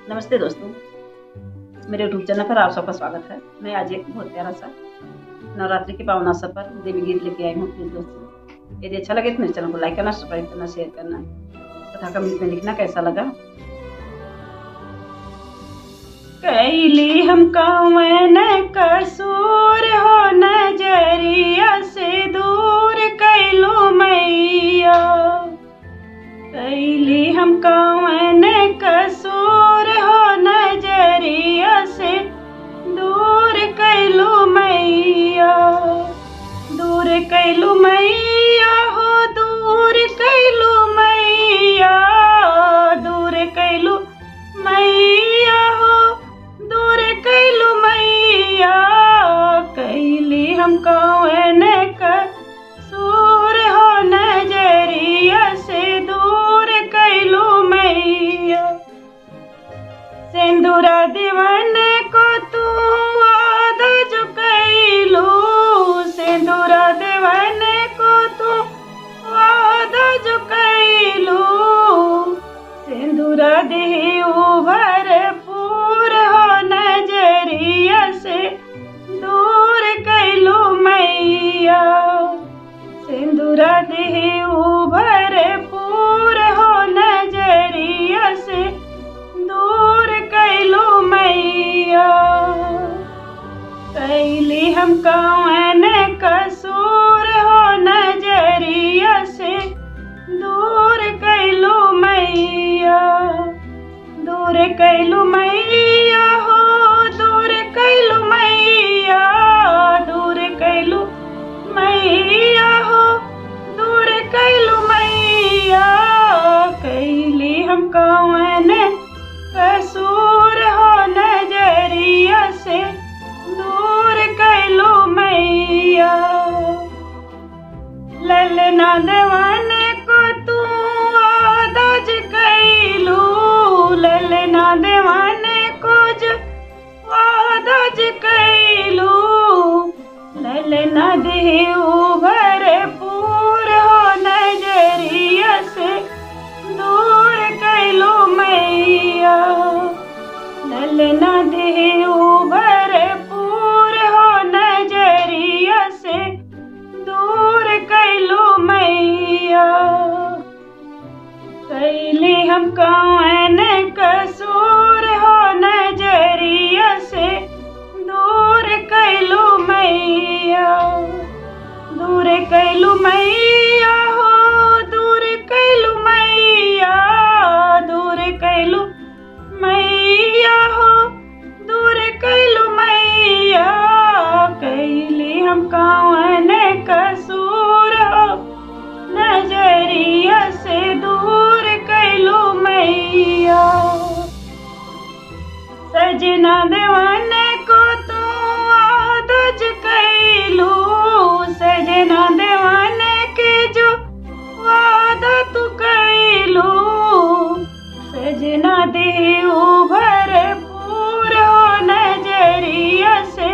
नमस्ते दोस्तों, मेरे यूट्यूब चैनल पर आप सबका स्वागत है। मैं आज एक बहुत प्यारा सा नवरात्रि के पावन अवसर पर देवी गीत लेके आई हूँ प्लीज दोस्तों। यदि अच्छा लगे तो मेरे चैनल को लाइक करना, सब्सक्राइब करना, शेयर करना तथा कमेंट में लिखना कैसा लगा। कैली हम कौन कसूर हो, नजरिया से दूर कैलो मैया। कैली हम कौन कसूर हो, नजरिया से दूर कैलो मैया। दूर कैलो मैया हो, दूर कैलो मैया। दूर कैलो मैया हो, दूर कैलो मैया। कैली हम कौन कसूर हो, नजरिया से दूर कैलो मैया। सिंदूरा दीवान को तू वादा जो कैलो, सिंदूरा दीवान को तू वादा जो कैलो। सिंदूरा दे भरपूर हो, नजरिया से दूर कैलो मैया। सिंदूरा दे भरपूर हो, नजरिया से दूर कैलो मैया। कैली हम कौन कसूर हो, नजरिया से दूर कैलो मैया। दूर कैलो मैया हो, दूर कैलो मैया। दूर कैलो मैया हो, दूर कैलो मैया। कैली हम कौन कसूर हो, नजरिया से दूर कैलो मैया। ललना दीवान को तू आदज कैलो, ललना दीवान को जो आदज कैलो। ललना देव भरपूर हो, नजरिया से दूर कैलो मैया। ललना देव भरपूर हो, नजरिया से दूर कैलो मैया। कैली हम कौन कसूर हो, नजरिया से दूर कैलो मैया। दूर कैलो मैया हो, दूर कैलो मैया। दूर कैलो मैया हो, दूर कैलो मैया। कैली हम कौन कसूर हो, नजरिया से दूर कैलो मैया। सजना दीवान को तू आदज कैलो, सजना दीवान के जो वादा तू कैलो। सजना देव भरपूर हो, नजरिया से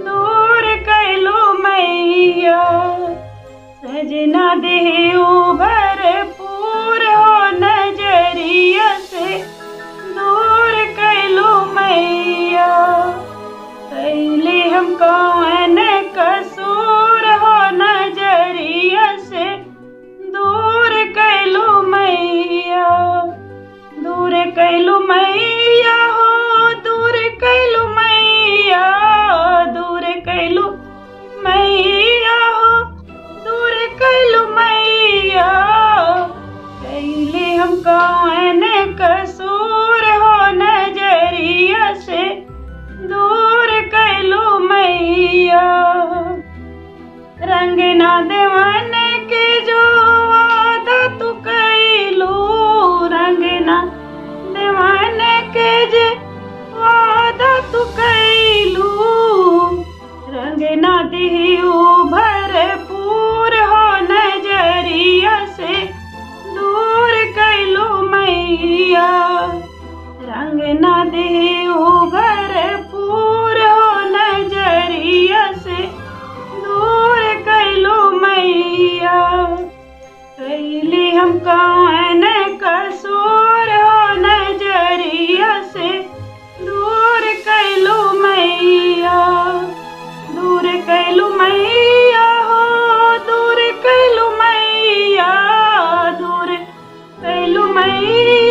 दूर कैलो मैया। सजना देव भरपूर हो, नजरिया से दूर कैलो मैया। कैली हम कौन कसूर हो, नजरिया से दूर कैलो मैया। दूर कैलो मैया हो, दूर कैलो मैया। दूर कैलो मैया हो, दूर कैलो मैया। कैली हम कौन कसूर हो, नजरिया से दूर कैलो मैया। रंग ना दीवान के जो वादा तू कैलो, रंग ना दीवान के जे वादा तू कैलो। रंग ना देव भरपूर हो, नजरिया से दूर कैलो मैया। रंग ना देव भरपूर हो, नजरिया से दूर कैलो मैया। गई